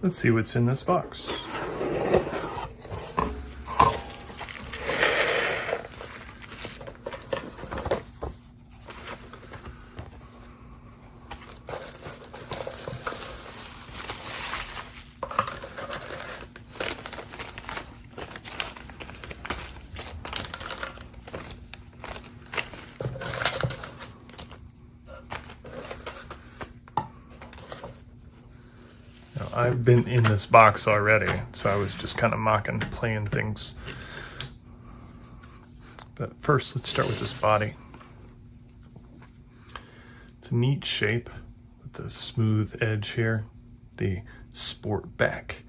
Let's see what's in this box. I've been in this box already, so I was just kind of playing things. But first, let's start with this body. It's a neat shape with the smooth edge here, the sport back.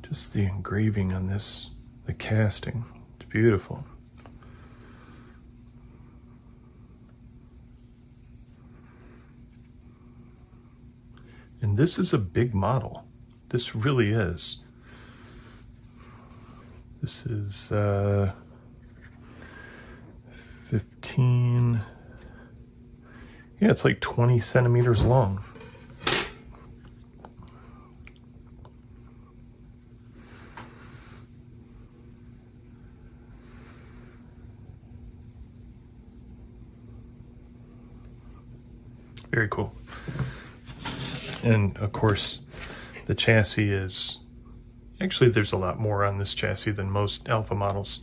Just the engraving on this, the casting, it's beautiful. And this is a big model. This really is. This is 15, yeah, it's like 20 centimeters long. Very cool. And of course, the chassis is, actually there's a lot more on this chassis than most Alpha models.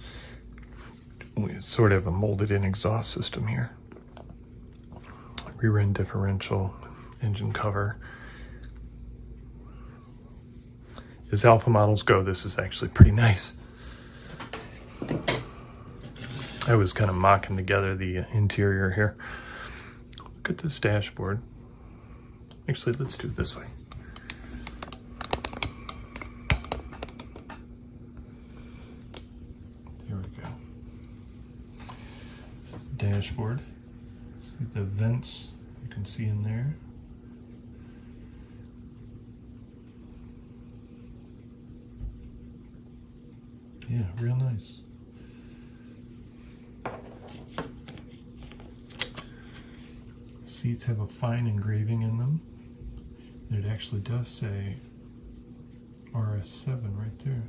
We sort of have a molded in exhaust system here. Rear end differential, engine cover. As Alpha models go, this is actually pretty nice. I was kind of mocking together the interior here. Look at this dashboard. Actually, let's do it this way. There we go. This is the dashboard. See the vents you can see in there. Yeah, real nice. Seats have a fine engraving in them. It actually does say RS7 right there.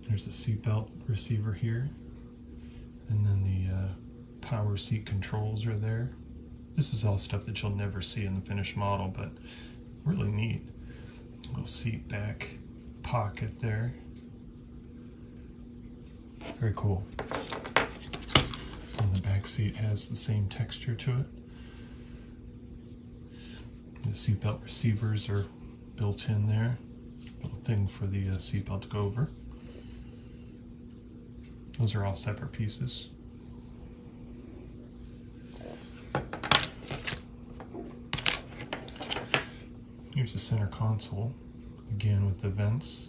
There's a seatbelt receiver here. And then the power seat controls are there. This is all stuff that you'll never see in the finished model, but really neat. Little seat back pocket there. Very cool. And the back seat has the same texture to it. The seatbelt receivers are built in there. Little thing for the seatbelt to go over. Those are all separate pieces. Here's the center console, again with the vents.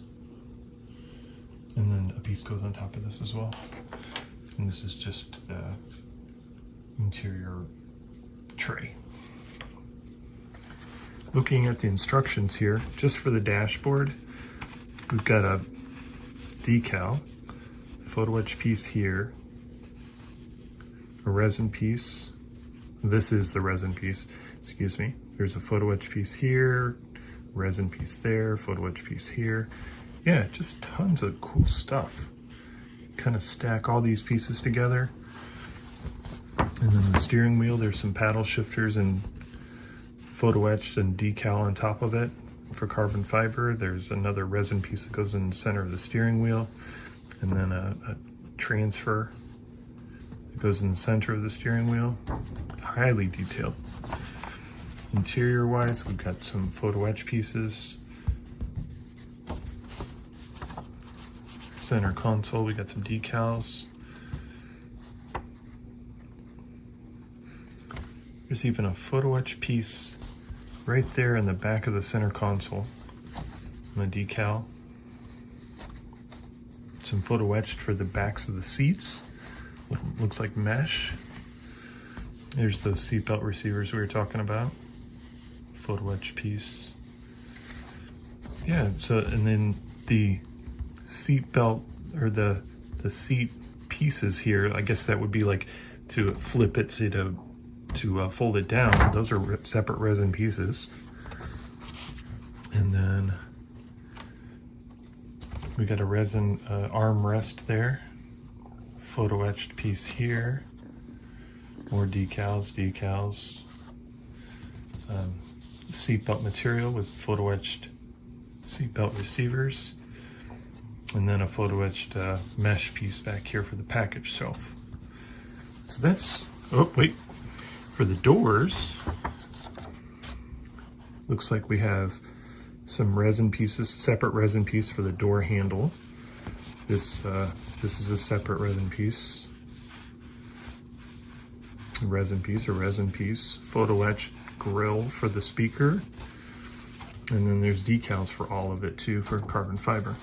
And then a piece goes on top of this as well. And this is just the interior tray. Looking at the instructions here, just for the dashboard, we've got a decal, photo etch piece here, a resin piece. This is the resin piece, excuse me. There's a photo etch piece here, resin piece there, photo etch piece here. Yeah, just tons of cool stuff. Kind of stack all these pieces together. And then the steering wheel, there's some paddle shifters and photo etched and decal on top of it for carbon fiber. There's another resin piece that goes in the center of the steering wheel, and then a transfer that goes in the center of the steering wheel. Highly detailed. Interior wise, we've got some photo etch pieces. Center console, we got some decals. There's even a photo etch piece right there in the back of the center console on the decal. Some photo etched for the backs of the seats. Looks like mesh. There's those seatbelt receivers we were talking about. Photo etch piece. Yeah, so, and then the seatbelt or the seat pieces here, I guess that would be like to flip it to fold it down. Those are separate resin pieces. And then we got a resin armrest there, photo etched piece here, more decals, seatbelt material with photo etched seatbelt receivers, and then a photo etched mesh piece back here for the package shelf. So that's, oh wait, for the doors, looks like we have some resin pieces, separate resin piece for the door handle. This is a separate resin piece. A resin piece, photo etched grill for the speaker. And then there's decals for all of it too, for carbon fiber.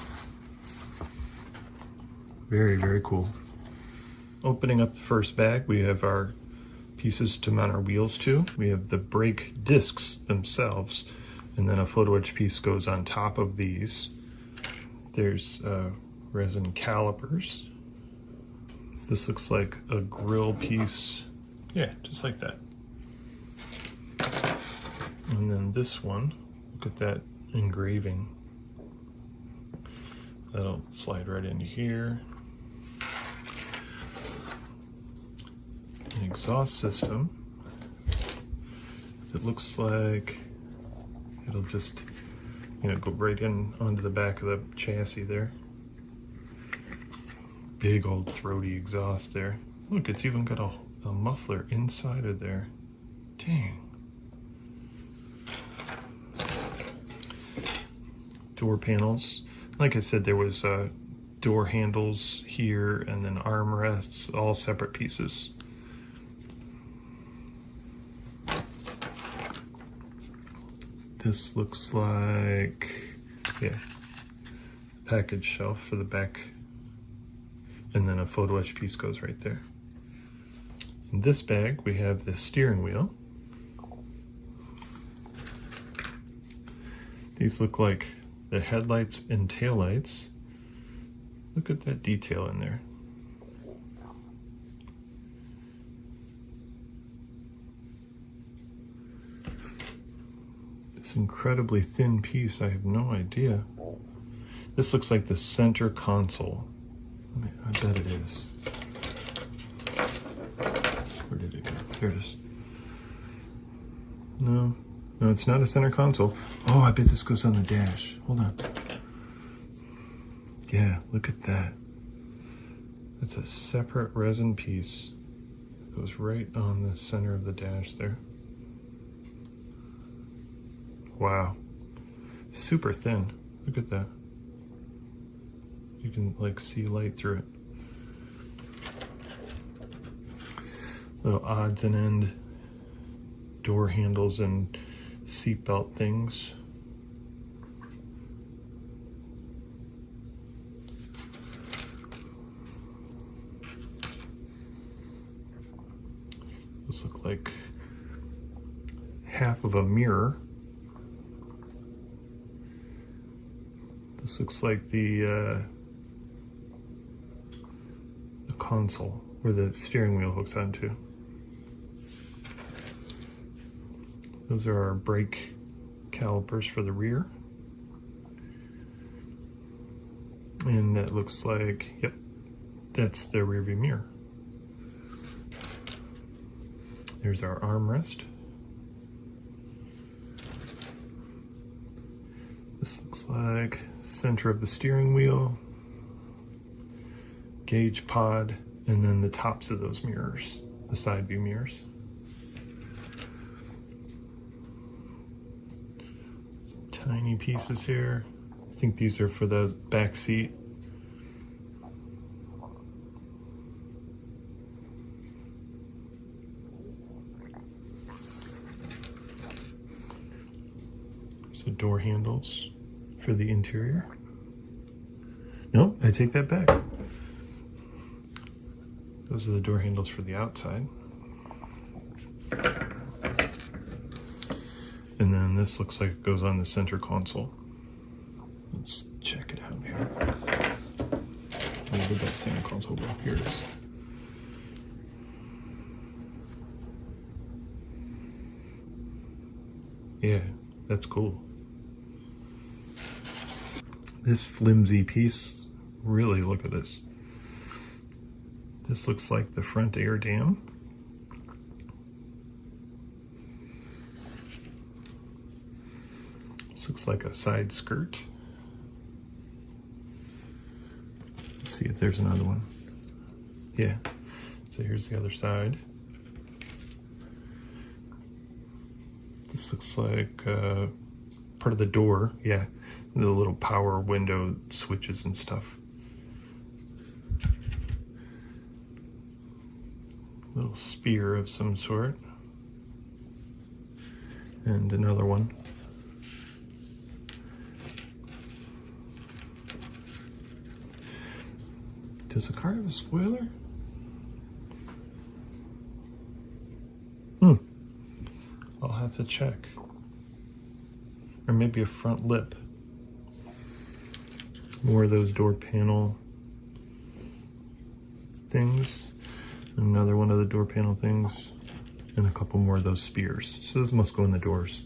Very, very cool. Opening up the first bag, we have our pieces to mount our wheels to. We have the brake discs themselves, and then a photo etch piece goes on top of these. There's resin calipers. This looks like a grill piece. Yeah, just like that. And then this one, look at that engraving. That'll slide right into here. An exhaust system that looks like it'll just, go right in onto the back of the chassis there. Big old throaty exhaust there. Look, it's even got a muffler inside of there. Dang. Door panels. Like I said, there was door handles here and then armrests, all separate pieces. This looks like, yeah, package shelf for the back, and then a photo etch piece goes right there. In this bag, we have the steering wheel. These look like the headlights and taillights. Look at that detail in there. This incredibly thin piece, I have no idea. This looks like the center console. I bet it is. Where did it go? There it is. No, it's not a center console. Oh, I bet this goes on the dash. Hold on. Yeah, look at that. That's a separate resin piece. It goes right on the center of the dash there. Wow. Super thin. Look at that. You can see light through it. Little odds and end door handles and seatbelt things. Those look like half of a mirror. This looks like the console where the steering wheel hooks onto. Those are our brake calipers for the rear. And that looks like, yep, that's the rear view mirror. There's our armrest. This looks like center of the steering wheel, gauge pod, and then the tops of those mirrors, the side view mirrors. Tiny pieces here. I think these are for the back seat. So door handles for the interior. No, I take that back. Those are the door handles for the outside. And then this looks like it goes on the center console. Let's check it out here. where did that center console go? Here it is. Yeah, that's cool. This flimsy piece, really look at this. This looks like the front air dam. This looks like a side skirt. Let's see if there's another one. Yeah, so here's the other side. This looks like part of the door, yeah, the little power window switches and stuff. Little spear of some sort. And another one. Does the car have a spoiler? I'll have to check. Or maybe a front lip. More of those door panel things. Another one of the door panel things. And a couple more of those spears. So those must go in the doors.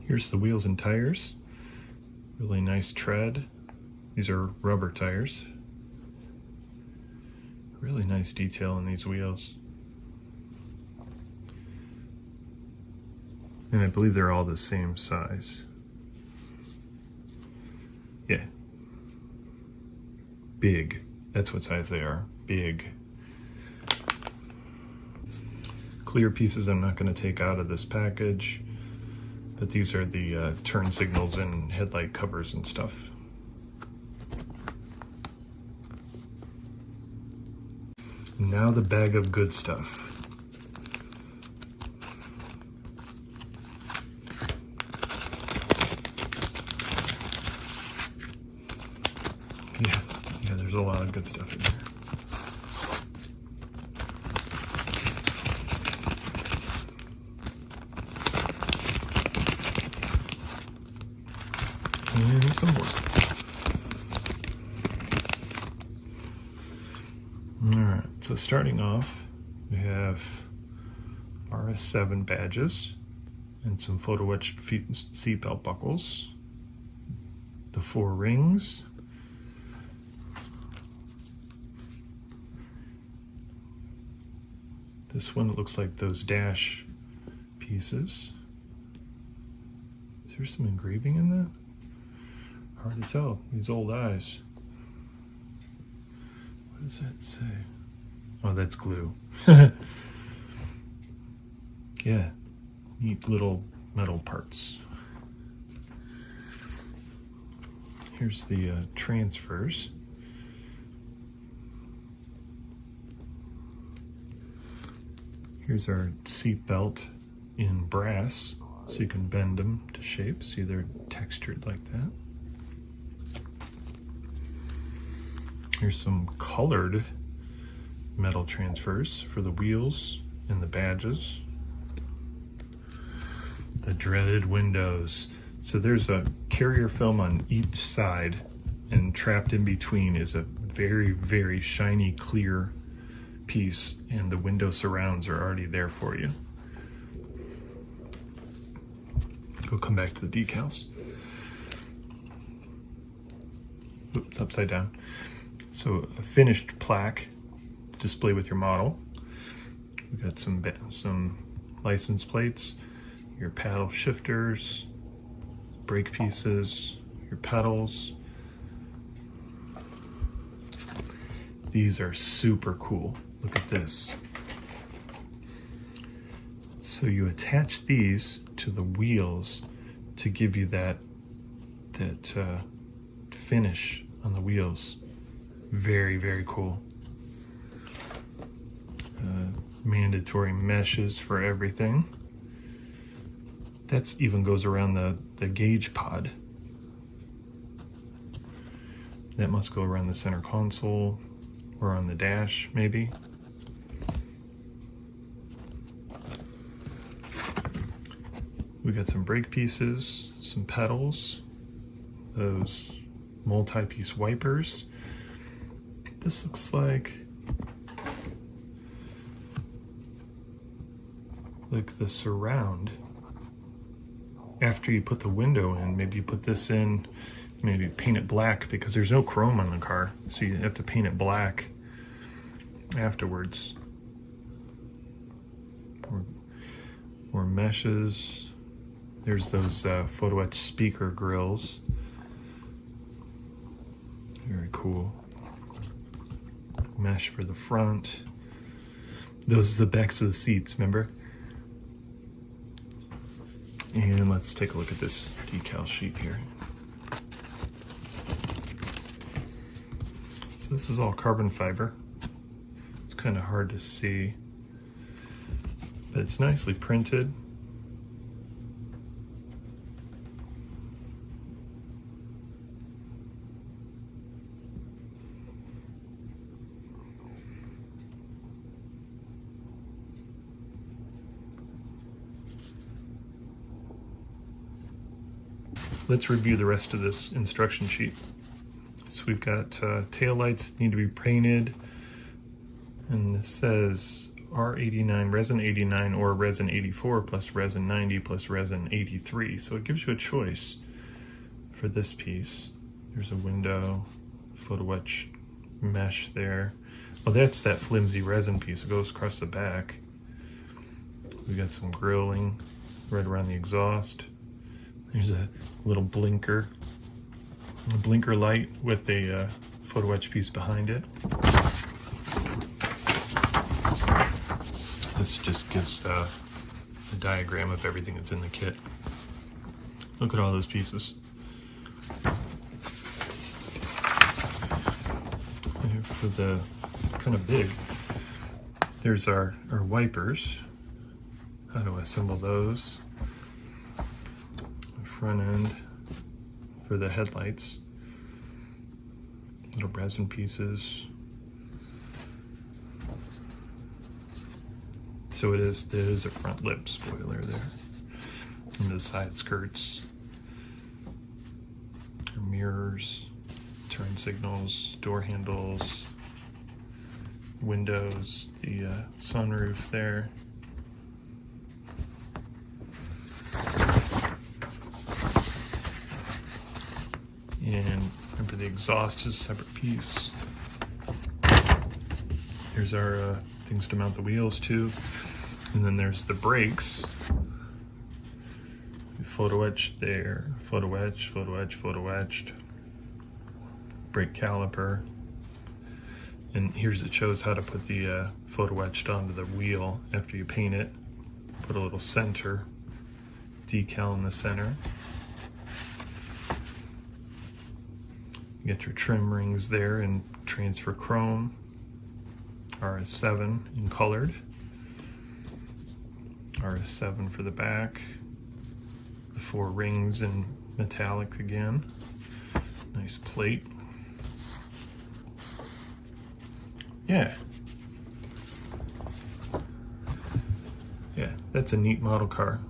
Here's the wheels and tires. Really nice tread. These are rubber tires. Really nice detail in these wheels. And I believe they're all the same size. Yeah. Big. That's what size they are. Big. Clear pieces I'm not going to take out of this package. But these are the turn signals and headlight covers and stuff. Now the bag of good stuff. Yeah, there's a lot of good stuff in here. And some more. Alright, so starting off, we have RS7 badges and some photo etched seatbelt buckles, the 4 rings, this one looks like those dash pieces. Is there some engraving in that? Hard to tell, these old eyes. What does that say? Oh, that's glue. Yeah, neat little metal parts. Here's the transfers. Here's our seat belt in brass, so you can bend them to shape. See, they're textured like that. Here's some colored metal transfers for the wheels and the badges. The dreaded windows. So there's a carrier film on each side, and trapped in between is a very, very shiny, clear piece, and the window surrounds are already there for you. We'll come back to the decals. Oops, upside down. So a finished plaque display with your model. We got some license plates, your paddle shifters, brake pieces, your pedals. These are super cool. Look at this. So you attach these to the wheels to give you that finish on the wheels. Very, very cool. Mandatory meshes for everything. That even goes around the gauge pod. That must go around the center console or on the dash, maybe. We got some brake pieces, some pedals, those multi-piece wipers. This looks like the surround. After you put the window in, maybe you put this in, maybe paint it black, because there's no chrome on the car, so you have to paint it black afterwards. More meshes. There's those photo etch speaker grills. Very cool. Mesh for the front. Those are the backs of the seats, remember? And let's take a look at this decal sheet here. So this is all carbon fiber. It's kind of hard to see, but it's nicely printed. Let's review the rest of this instruction sheet. So we've got tail lights need to be painted, and this says R89, resin 89, or resin 84 plus resin 90 plus resin 83. So it gives you a choice for this piece. There's a window, photo etch mesh there. Oh, that's that flimsy resin piece. It goes across the back. We got some grilling right around the exhaust. There's a little blinker, a blinker light with a photo etch piece behind it. This just gives a diagram of everything that's in the kit. Look at all those pieces. For the kind of big, there's our wipers. How to assemble those. Front end for the headlights, little resin pieces. So there is a front lip spoiler there, and the side skirts, mirrors, turn signals, door handles, windows, the sunroof there. And remember, the exhaust is a separate piece. Here's our things to mount the wheels to. And then there's the brakes. Photo etched there. Photo etched, photo etched, photo etched. Brake caliper. And here's it shows how to put the photo etched onto the wheel after you paint it. Put a little center decal in the center. You got your trim rings there in transfer chrome, RS7 in colored, RS7 for the back, the 4 rings in metallic again, nice plate. Yeah, that's a neat model car.